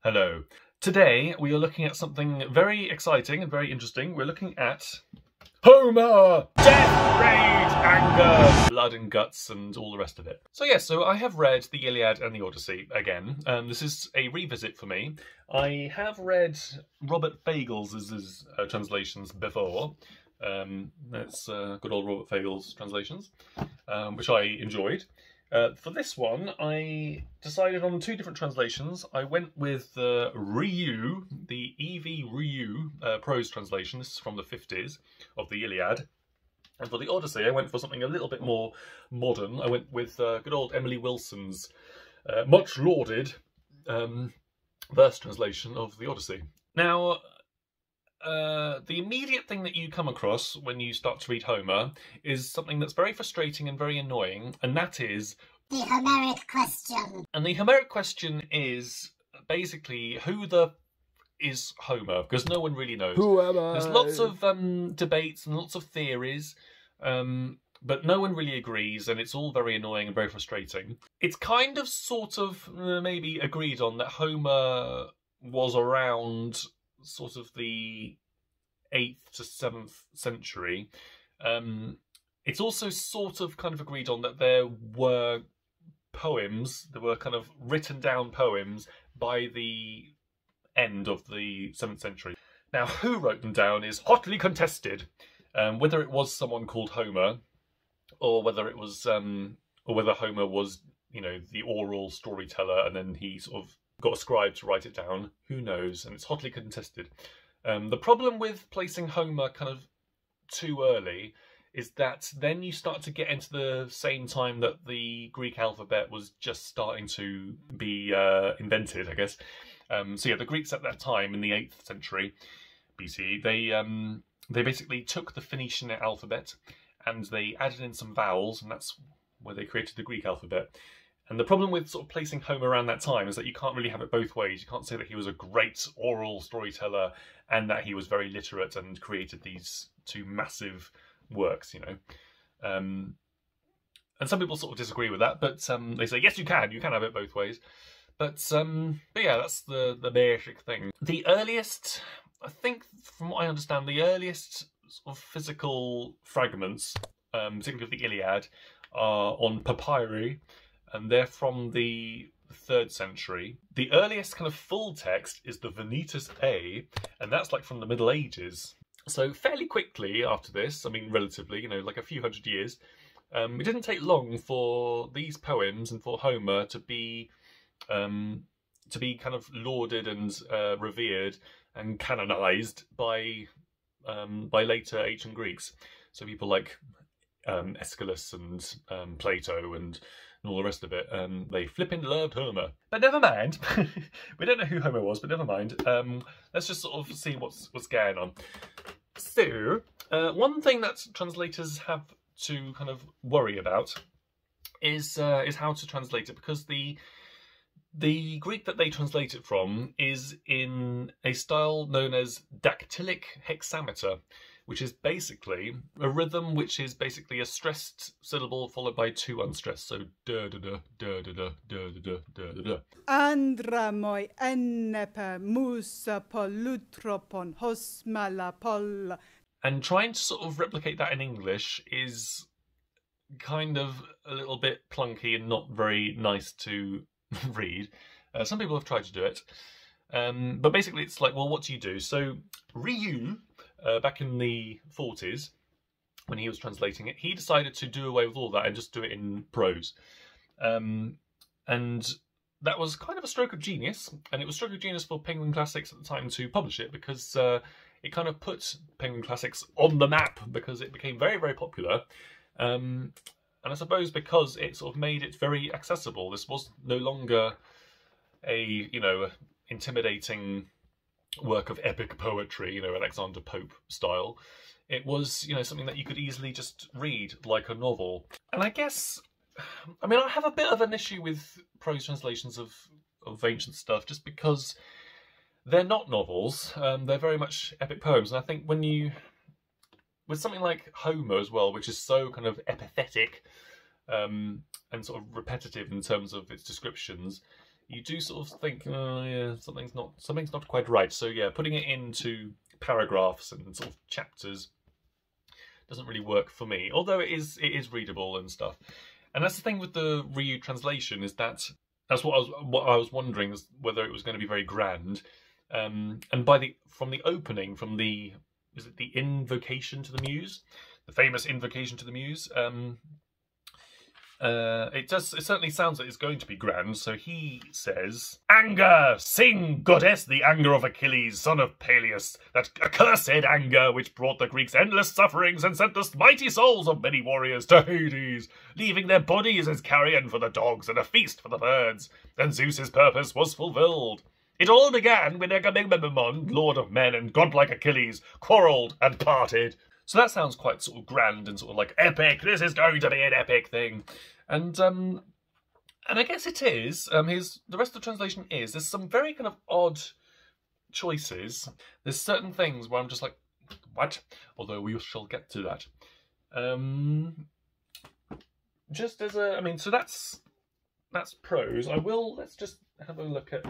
Hello. Today we are looking at something very exciting and very interesting. We're looking at HOMER! Death, rage, anger, blood and guts and all the rest of it. So yes, so I have read the Iliad and the Odyssey again. This is a revisit for me. I have read Robert Fagles' translations before. That's good old Robert Fagles translations, which I enjoyed. For this one, I decided on two different translations. I went with Rieu, the E.V. Rieu prose translation. This is from the 50s of the Iliad. And for the Odyssey, I went for something a little bit more modern. I went with good old Emily Wilson's much lauded verse translation of the Odyssey. Now, the immediate thing that you come across when you start to read Homer is something that's very frustrating and very annoying, and that is the Homeric question. And the Homeric question is basically, who the is Homer? Because no one really knows. Who am I? There's lots of debates and lots of theories, but no one really agrees, and it's all very annoying and very frustrating. It's kind of sort of maybe agreed on that Homer was around sort of the 8th to 7th century. It's also sort of kind of agreed on that there were poems, there were kind of written down poems by the end of the 7th century. Now, who wrote them down is hotly contested. Whether it was someone called Homer, or whether it was, or whether Homer was, you know, the oral storyteller, and then he sort of got a scribe to write it down. Who knows? And it's hotly contested. The problem with placing Homer kind of too early is that then you start to get into the same time that the Greek alphabet was just starting to be invented, I guess. So yeah, the Greeks at that time, in the 8th century BCE, they basically took the Phoenician alphabet and they added in some vowels, and that's where they created the Greek alphabet. And the problem with sort of placing Homer around that time is that you can't really have it both ways. You can't say that he was a great oral storyteller and that he was very literate and created these two massive works, you know. And some people sort of disagree with that, but they say, yes, you can have it both ways. But yeah, that's the basic thing. The earliest, I think, from what I understand, the earliest sort of physical fragments, particularly of the Iliad, are on papyri, and they're from the 3rd century. The earliest kind of full text is the Iliad E.V, and that's like from the Middle Ages. So fairly quickly after this, I mean relatively, you know, like a few hundred years, it didn't take long for these poems and for Homer to be kind of lauded and revered and canonized by later ancient Greeks. So people like Aeschylus and Plato and all the rest of it, they flipping loved Homer. But never mind. We don't know who Homer was, but never mind. Let's just sort of see what's going on. So, one thing that translators have to kind of worry about is how to translate it, because the Greek that they translate it from is in a style known as dactylic hexameter, which is basically a rhythm which is basically a stressed syllable followed by two unstressed. So da da da da da da da da da da da. Andramoi ennepe musa polutropon hosmala pol. And trying to sort of replicate that in English is kind of a little bit clunky and not very nice to read. Some people have tried to do it. But basically it's like, well, what do you do? So Rieu, back in the 40s, when he was translating it, he decided to do away with all that and just do it in prose. And that was kind of a stroke of genius, and it was a stroke of genius for Penguin Classics at the time to publish it, because it kind of put Penguin Classics on the map, because it became very, very popular. And I suppose because it sort of made it very accessible. This was no longer a, you know, intimidating work of epic poetry, you know, Alexander Pope style. It was, you know, something that you could easily just read like a novel. And I guess, I mean, I have a bit of an issue with prose translations of ancient stuff, just because they're not novels. They're very much epic poems. And I think when you, with something like Homer as well, which is so kind of epithetic and sort of repetitive in terms of its descriptions, you do sort of think, oh yeah, something's not quite right. So yeah, putting it into paragraphs and sort of chapters doesn't really work for me. Although it is readable and stuff. And that's the thing with the Rieu translation, is that's what I was wondering, is whether it was going to be very grand. And from the opening, is it the invocation to the muse, the famous invocation to the muse? It certainly sounds like it's going to be grand. So he says, "Anger, sing, goddess, the anger of Achilles, son of Peleus, that accursed anger which brought the Greeks endless sufferings and sent the mighty souls of many warriors to Hades, leaving their bodies as carrion for the dogs and a feast for the birds. And Zeus's purpose was fulfilled. It all began when Agamemnon, lord of men, and godlike Achilles quarrelled and parted." So that sounds quite sort of grand and sort of like epic. This is going to be an epic thing. And I guess it is. The rest of the translation is, there's some very kind of odd choices. There's certain things where I'm just like, what? Although we shall get to that. Just as a, I mean, so that's prose. Let's just have a look at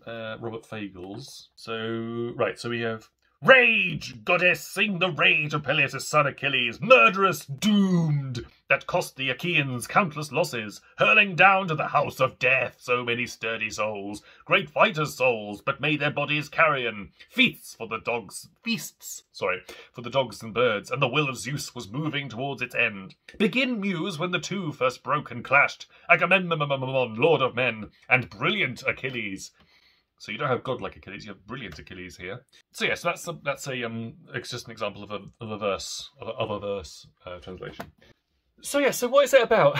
Robert Fagel's. So, right, so we have, "Rage, goddess, sing the rage of Peleus' son Achilles, murderous, doomed, that cost the Achaeans countless losses, hurling down to the house of death so many sturdy souls, great fighters' souls, but made their bodies carrion, feasts for the dogs and birds, and the will of Zeus was moving towards its end. Begin, muse, when the two first broke and clashed, Agamemnon, lord of men, and brilliant Achilles." So you don't have godlike Achilles, you have brilliant Achilles here. So yes, it's just an example of a verse translation. So yeah, so what is it about?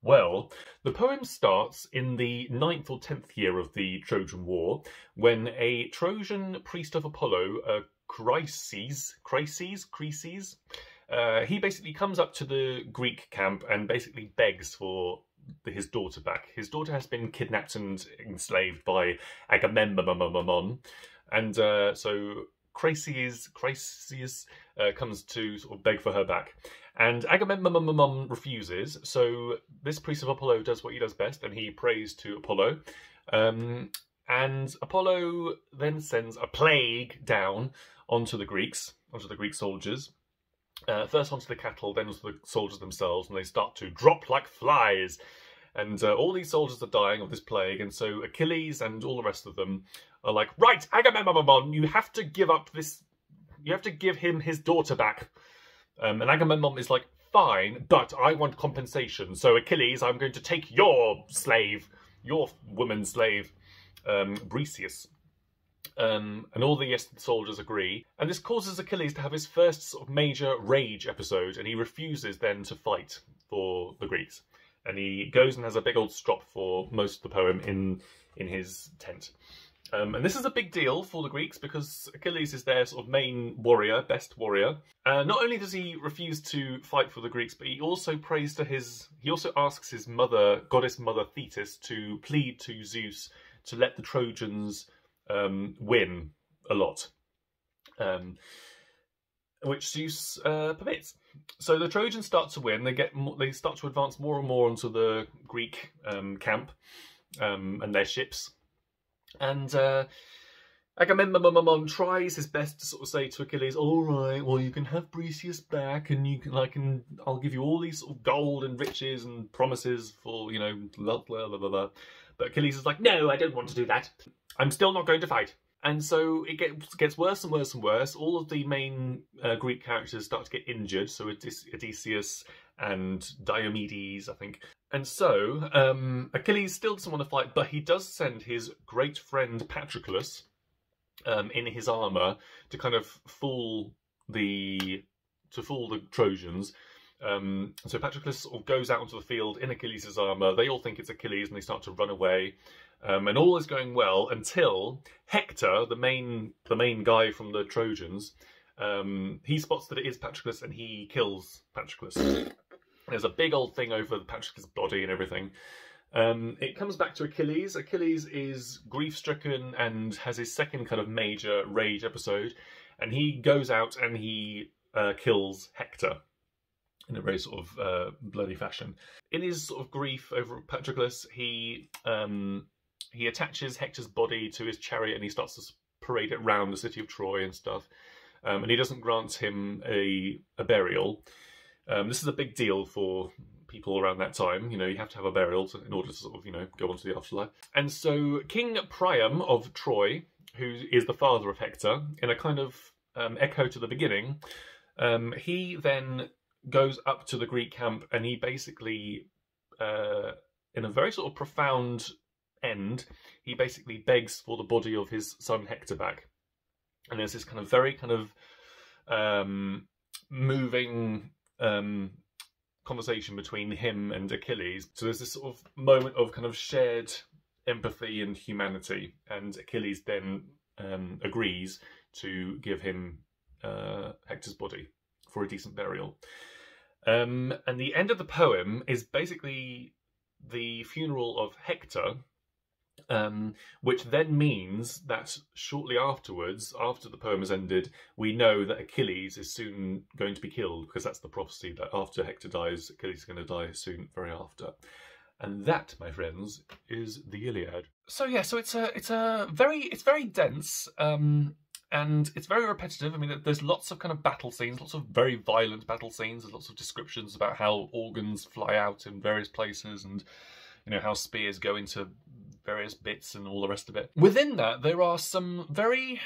Well, the poem starts in the 9th or 10th year of the Trojan War, when a Trojan priest of Apollo, Chryses, he basically comes up to the Greek camp and basically begs for his daughter back. His daughter has been kidnapped and enslaved by Agamemnon, and so Chryses comes to sort of beg for her back, and Agamemnon refuses. So this priest of Apollo does what he does best, and he prays to Apollo, and Apollo then sends a plague down onto the Greek soldiers. First onto the cattle, then onto the soldiers themselves, and they start to drop like flies. And all these soldiers are dying of this plague, and so Achilles and all the rest of them are like, "Right, Agamemnon, you have to give him his daughter back." And Agamemnon is like, "Fine, but I want compensation. So Achilles, I'm going to take your slave, your woman slave, Briseis." And all the soldiers agree, and this causes Achilles to have his first sort of major rage episode, and he refuses then to fight for the Greeks, and he goes and has a big old strop for most of the poem in his tent. And this is a big deal for the Greeks because Achilles is their sort of main warrior, best warrior. Not only does he refuse to fight for the Greeks, but he also asks his mother, goddess mother Thetis, to plead to Zeus to let the Trojans win a lot, which Zeus permits. So the Trojans start to win. They start to advance more and more onto the Greek camp and their ships. And Agamemnon tries his best to sort of say to Achilles, "All right, well, you can have Briseis back, and I'll give you all these sort of gold and riches and promises for, blah, blah, blah, blah, blah." But Achilles is like, "No, I don't want to do that. I'm still not going to fight." And so it gets worse and worse and worse. All of the main Greek characters start to get injured. So Odysseus and Diomedes, I think. And so Achilles still doesn't want to fight, but he does send his great friend Patroclus in his armour to kind of fool the Trojans. So Patroclus sort of goes out onto the field in Achilles' armour. They all think it's Achilles and they start to run away. And all is going well until Hector, the main guy from the Trojans, he spots that it is Patroclus and he kills Patroclus. There's a big old thing over Patroclus' body and everything. It comes back to Achilles. Achilles is grief-stricken and has his second kind of major rage episode. And he goes out and he kills Hector. in a very sort of bloody fashion. In his sort of grief over Patroclus, he attaches Hector's body to his chariot and he starts to parade it around the city of Troy and stuff. And he doesn't grant him a burial. This is a big deal for people around that time. You know, you have to have a burial in order to sort of, you know, go on to the afterlife. And so King Priam of Troy, who is the father of Hector, in a kind of echo to the beginning, he then goes up to the Greek camp and he basically, in a very sort of profound end, he basically begs for the body of his son Hector back. And there's this kind of very kind of moving conversation between him and Achilles. So there's this sort of moment of kind of shared empathy and humanity, and Achilles then agrees to give him Hector's body for a decent burial. And the end of the poem is basically the funeral of Hector, which then means that shortly afterwards, after the poem has ended, we know that Achilles is soon going to be killed, because that's the prophecy that after Hector dies, Achilles is going to die soon, very after. And that, my friends, is the Iliad. So yeah, so it's very dense, and it's very repetitive. I mean, there's lots of kind of battle scenes, lots of very violent battle scenes. There's lots of descriptions about how organs fly out in various places, and you know how spears go into various bits and all the rest of it. Within that, there are some very...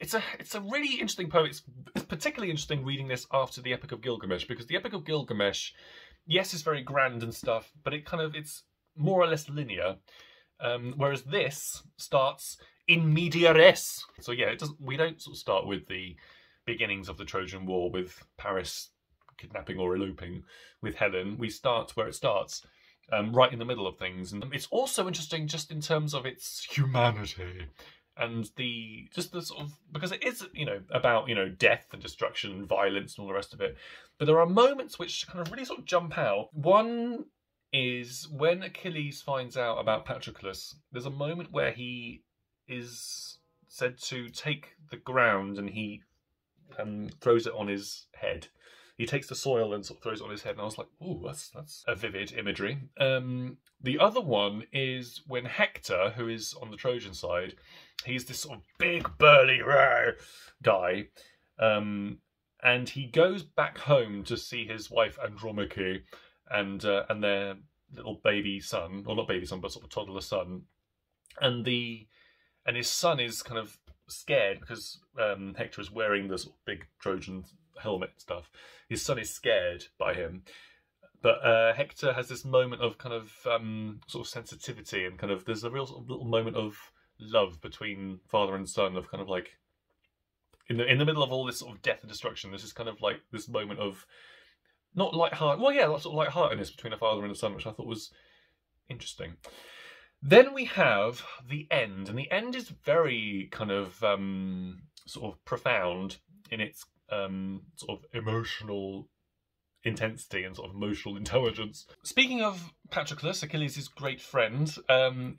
It's a really interesting poem. It's particularly interesting reading this after the Epic of Gilgamesh, because the Epic of Gilgamesh, yes, is very grand and stuff, but it's more or less linear. Whereas this starts in media res. So yeah, we don't sort of start with the beginnings of the Trojan War with Paris kidnapping or eloping with Helen. We start where it starts. Right in the middle of things. And it's also interesting just in terms of its humanity and the sort of, because it is, you know, about, you know, death and destruction and violence and all the rest of it. But there are moments which kind of really sort of jump out. One is when Achilles finds out about Patroclus, there's a moment where he is said to take the ground and he throws it on his head. He takes the soil and sort of throws it on his head, and I was like, ooh, that's a vivid imagery. The other one is when Hector, who is on the Trojan side, he's this sort of big, burly guy, and he goes back home to see his wife Andromache and their little baby son, or not baby son, but sort of toddler son, and his son is kind of scared because Hector is wearing the sort of big Trojan helmet stuff. His son is scared by him, but Hector has this moment of kind of sort of sensitivity, and kind of there's a real sort of little moment of love between father and son, of kind of like in the middle of all this sort of death and destruction, this is kind of like this moment of not light-hearted, well yeah, sort of light-heartedness between a father and a son, which I thought was interesting. Then we have the end, and the end is very kind of sort of profound in its sort of emotional intensity and sort of emotional intelligence. Speaking of Patroclus, Achilles' great friend,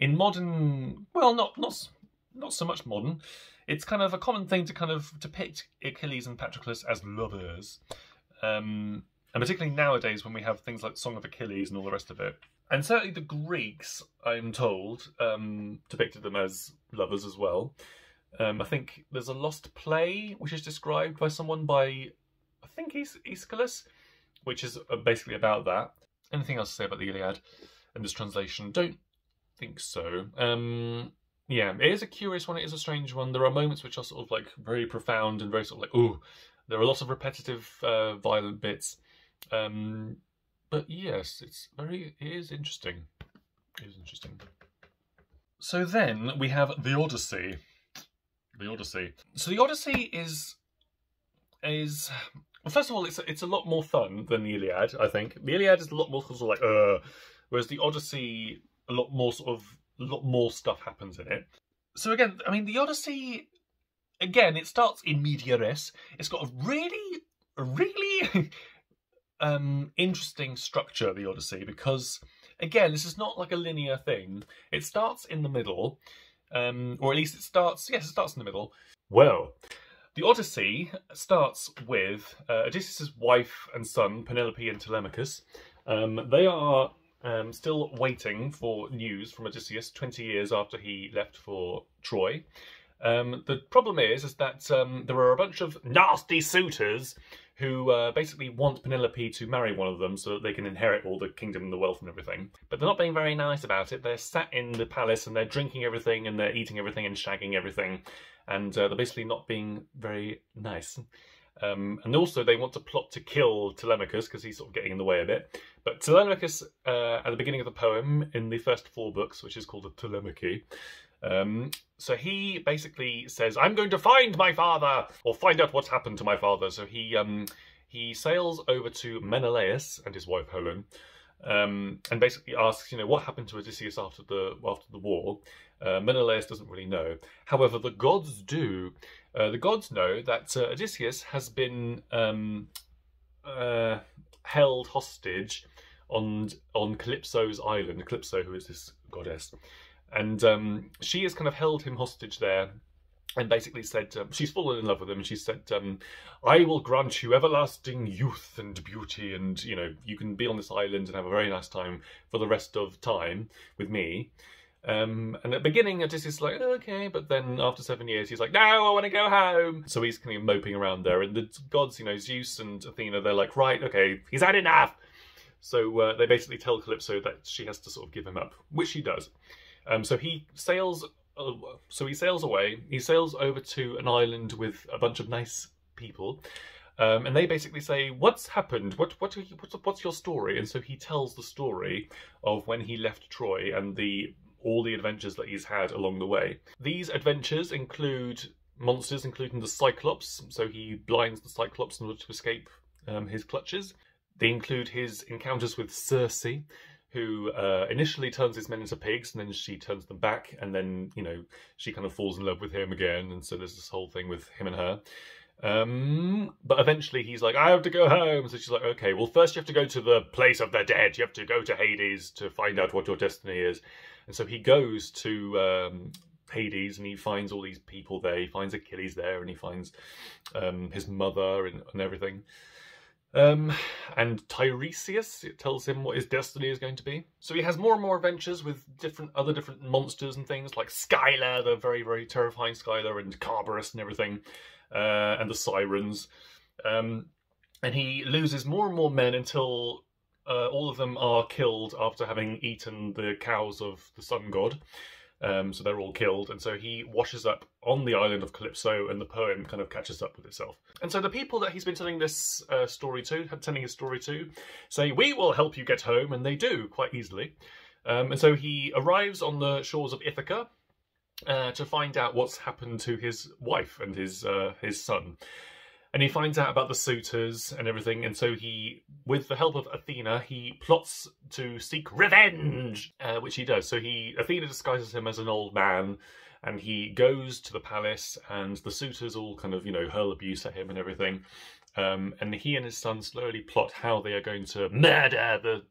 in modern, well, not so much modern, it's kind of a common thing to kind of depict Achilles and Patroclus as lovers, and particularly nowadays when we have things like Song of Achilles and all the rest of it. And certainly the Greeks, I'm told, depicted them as lovers as well. I think there's a lost play which is described by someone by, I think Aeschylus, which is basically about that. Anything else to say about the Iliad and this translation? Don't think so. Yeah, it is a curious one, it is a strange one. There are moments which are sort of like very profound and very sort of like, ooh, there are lots of repetitive violent bits. But yes, it is interesting. It is interesting. So then we have the Odyssey. The Odyssey. So the Odyssey is well, first of all, it's a lot more fun than the Iliad, I think. The Iliad is a lot more sort of like whereas the Odyssey, a lot more stuff happens in it. So again, I mean, the Odyssey, again, it starts in media res. It's got a really interesting structure, the Odyssey, because again, this is not like a linear thing. It starts in the middle, or at least it starts in the middle. Well, The Odyssey starts with Odysseus' wife and son, Penelope and Telemachus. They are still waiting for news from Odysseus 20 years after he left for Troy. The problem is that there are a bunch of nasty suitors who basically want Penelope to marry one of them so that they can inherit all the kingdom and the wealth and everything. But they're not being very nice about it. They're sat in the palace and they're drinking everything and they're eating everything and shagging everything. And they're basically not being very nice. And also they want to plot to kill Telemachus because he's sort of getting in the way a bit. But Telemachus, at the beginning of the poem, in the first 4 books, which is called the Telemachy, so he basically says, I'm going to find my father, or find out what's happened to my father. So he sails over to Menelaus and his wife Helen, and basically asks, what happened to Odysseus after the war. Menelaus doesn't really know. However, the gods do. The gods know that Odysseus has been held hostage on Calypso's island. Calypso, who is this goddess. And she has kind of held him hostage there and basically said, she's fallen in love with him, and she said, I will grant you everlasting youth and beauty, and, you can be on this island and have a very nice time for the rest of time with me. And at the beginning, Odysseus is like, okay, but then after 7 years, he's like, no, I want to go home. So he's kind of moping around there, and the gods, Zeus and Athena, they're like, right, okay, he's had enough. So they basically tell Calypso that she has to sort of give him up, which she does. So he sails away. He sails over to an island with a bunch of nice people, and they basically say, "What's happened? What's your story?" And so he tells the story of when he left Troy and all the adventures that he's had along the way. These adventures include monsters, including the Cyclops. So he blinds the Cyclops in order to escape his clutches. They include his encounters with Circe, who initially turns his men into pigs, and then she turns them back, and then, she kind of falls in love with him again, and so there's this whole thing with him and her. But eventually he's like, I have to go home. So she's like, okay, well, first you have to go to the place of the dead. You have to go to Hades to find out what your destiny is. And so he goes to Hades, and he finds all these people there. He finds Achilles there, and he finds his mother and everything. And Tiresias, it tells him what his destiny is going to be. So he has more and more adventures with other different monsters and things, like Skylar, the very, very terrifying Skylar, and Cerberus and everything, and the Sirens. And he loses more and more men until all of them are killed after having eaten the cows of the sun god. So they're all killed, and so he washes up on the island of Calypso, and the poem kind of catches up with itself. And so the people that he's been telling this story to, say, we will help you get home, and they do, quite easily. And so he arrives on the shores of Ithaca to find out what's happened to his wife and his son. And he finds out about the suitors and everything, and so he, with the help of Athena, he plots to seek revenge, which he does. So Athena disguises him as an old man, and he goes to the palace, and the suitors all kind of, hurl abuse at him and everything. And he and his son slowly plot how they are going to murder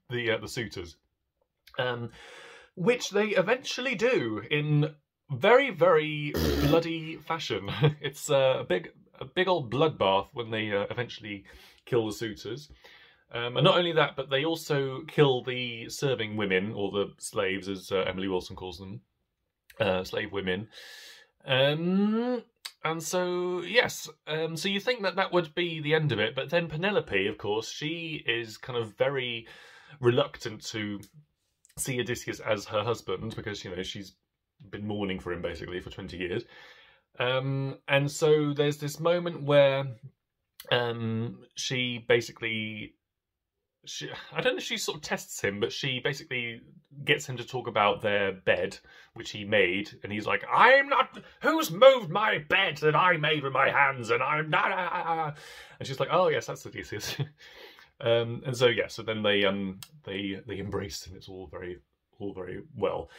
the suitors. Which they eventually do in very, very bloody fashion. It's a big old bloodbath when they eventually kill the suitors. And not only that, but they also kill the serving women, or the slaves, as Emily Wilson calls them, slave women. And so, yes, so you think that would be the end of it, but then Penelope, of course, she is kind of very reluctant to see Odysseus as her husband, because, she's been mourning for him basically for 20 years. And so there's this moment where she basically, I don't know if she sort of tests him, but she basically gets him to talk about their bed, which he made, and he's like, I'm not, who's moved my bed that I made with my hands, and I'm not, and she's like, oh yes, that's Odysseus. And so yeah, so then they embrace, and it's all very well.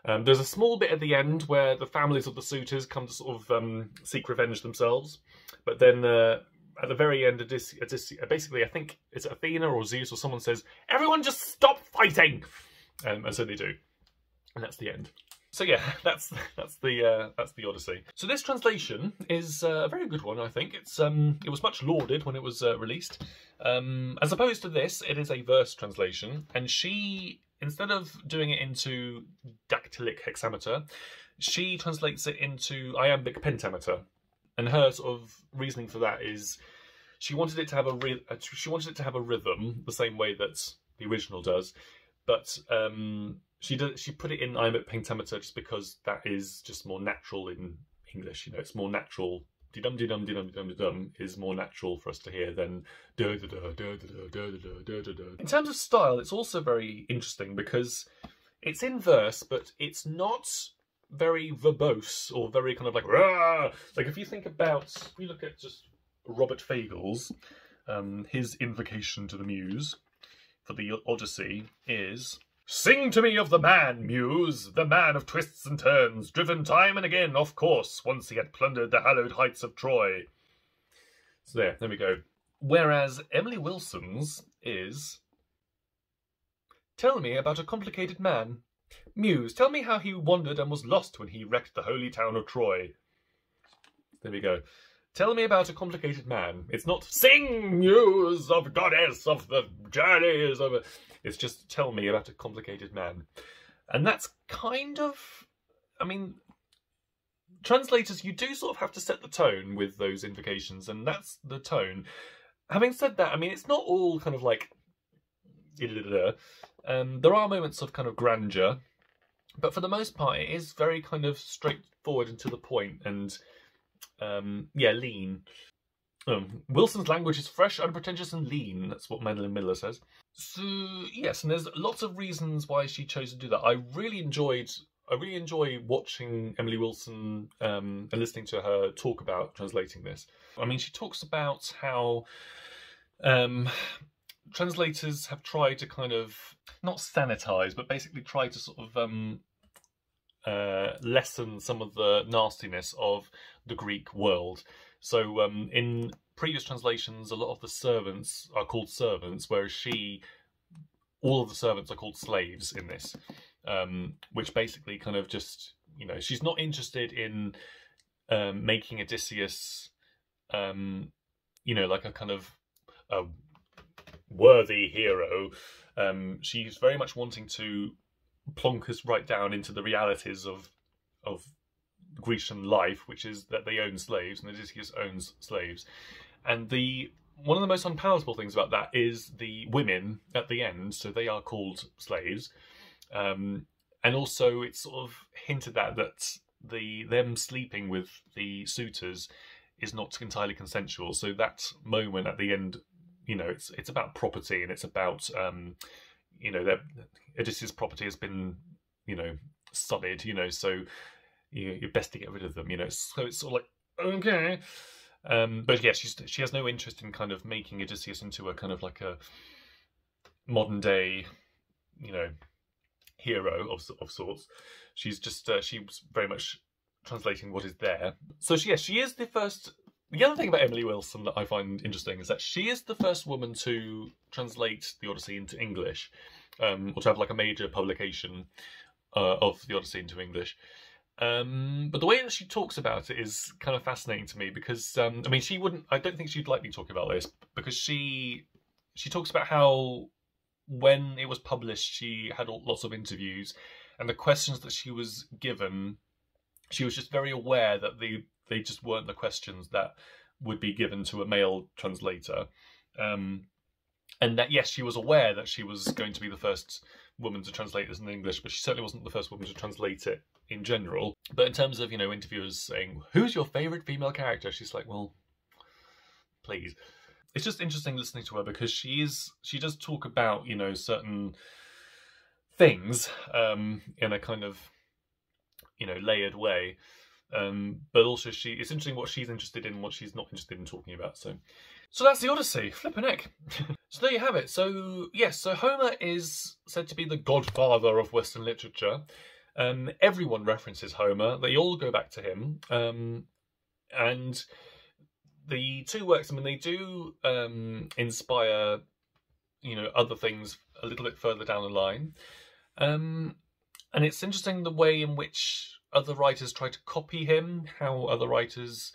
There's a small bit at the end where the families of the suitors come to sort of seek revenge themselves, but then at the very end, Odysseus, basically, I think it's Athena or Zeus or someone says, everyone just stop fighting! And so they do. And that's the end. So yeah, that's the Odyssey. So this translation is a very good one, I think. It was much lauded when it was released. As opposed to this, it is a verse translation, and she, instead of doing it into dactylic hexameter, she translates it into iambic pentameter. And her sort of reasoning for that is she wanted it to have a rhythm the same way that the original does, but she put it in iambic pentameter just because that is just more natural in English. You know, it's more natural. Dee-dum, dee-dum, dee-dum, dee-dum, dee-dum is more natural for us to hear than da-da-da-da-da-da-da-da-da. In terms of style, it's also very interesting because it's in verse, but it's not very verbose or very kind of like, rah! Like if you look at just Robert Fagles, his invocation to the Muse for the Odyssey is, "Sing to me of the man, Muse, the man of twists and turns, driven time and again off course, once he had plundered the hallowed heights of Troy." So there we go. Whereas Emily Wilson's is, "Tell me about a complicated man. Muse, tell me how he wandered and was lost when he wrecked the holy town of Troy." There we go. Tell me about a complicated man. It's not "Sing, Muse, of goddess of the journeys of..." It's just "Tell me about a complicated man." And that's kind of... I mean, translators, you do sort of have to set the tone with those invocations, and that's the tone. Having said that, I mean, it's not all kind of like... There are moments of kind of grandeur, but for the most part, it is very kind of straightforward and to the point, and yeah, lean. Wilson's language is fresh, unpretentious, and lean. That's what Madeline Miller says. So yes, and there's lots of reasons why she chose to do that. I really enjoy watching Emily Wilson and listening to her talk about translating this. I mean, she talks about how translators have tried to kind of not sanitize, but basically try to sort of lessen some of the nastiness of the Greek world. So in previous translations, a lot of the servants are called servants, whereas all of the servants are called slaves in this, which basically kind of just, you know, she's not interested in making Odysseus, you know, like a kind of a worthy hero. She's very much wanting to plonk us right down into the realities of Grecian life, which is that they own slaves, and Odysseus owns slaves. And one of the most unpalatable things about that is the women at the end, so they are called slaves. And also it's sort of hinted at that them sleeping with the suitors is not entirely consensual. So that moment at the end, you know, it's about property, and it's about you know, that Odysseus' property has been, you know, sullied, you know, so you're best to get rid of them, you know. So it's sort of like, okay. But yeah, she has no interest in kind of making Odysseus into a kind of like a modern day, you know, hero of sorts. She's just she's very much translating what is there. So she is the first. The other thing about Emily Wilson that I find interesting is that she is the first woman to translate the Odyssey into English, or to have like a major publication of the Odyssey into English. But the way that she talks about it is kind of fascinating to me because, I mean, I don't think she'd like me talking about this, because she talks about how when it was published, she had lots of interviews, and the questions that she was given, she was just very aware that they just weren't the questions that would be given to a male translator. And that, yes, she was aware that she was going to be the first woman to translate this in English, but she certainly wasn't the first woman to translate it in general. But in terms of, you know, interviewers saying, "Who's your favourite female character?" she's like, well, please. It's just interesting listening to her because she does talk about, you know, certain things in a kind of, you know, layered way. But also it's interesting what she's interested in and what she's not interested in talking about. So that's the Odyssey. Flippin' heck. So there you have it. So yes, so Homer is said to be the godfather of Western literature. Everyone references Homer. They all go back to him. And the two works, I mean, they do inspire, you know, other things a little bit further down the line. And it's interesting the way in which other writers try to copy him, how other writers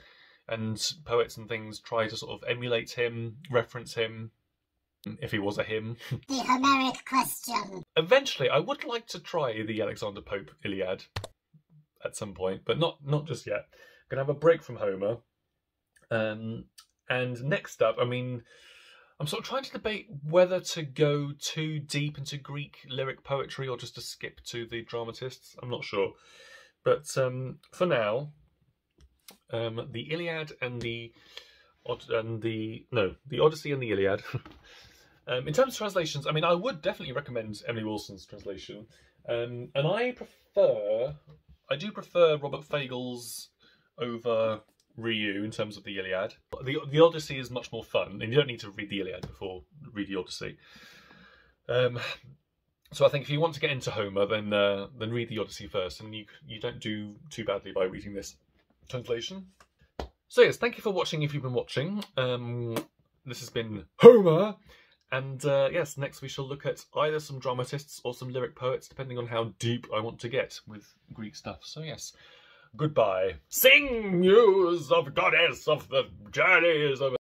and poets and things try to sort of emulate him, reference him, if he was a him. The Homeric question. Eventually, I would like to try the Alexander Pope Iliad at some point, but not just yet. I'm going to have a break from Homer. And next up, I mean, I'm sort of trying to debate whether to go too deep into Greek lyric poetry or just to skip to the dramatists. I'm not sure. But for now, the Iliad and the Odyssey and the Iliad. In terms of translations, I mean, I would definitely recommend Emily Wilson's translation. And I do prefer Robert Fagle's over Rieu in terms of the Iliad. The Odyssey is much more fun, and you don't need to read the Iliad before read the Odyssey. So I think if you want to get into Homer, then read the Odyssey first, and you don't do too badly by reading this translation. So yes, thank you for watching if you've been watching. This has been Homer, and yes, next we shall look at either some dramatists or some lyric poets, depending on how deep I want to get with Greek stuff. So yes, goodbye. Sing news of goddess of the journeys of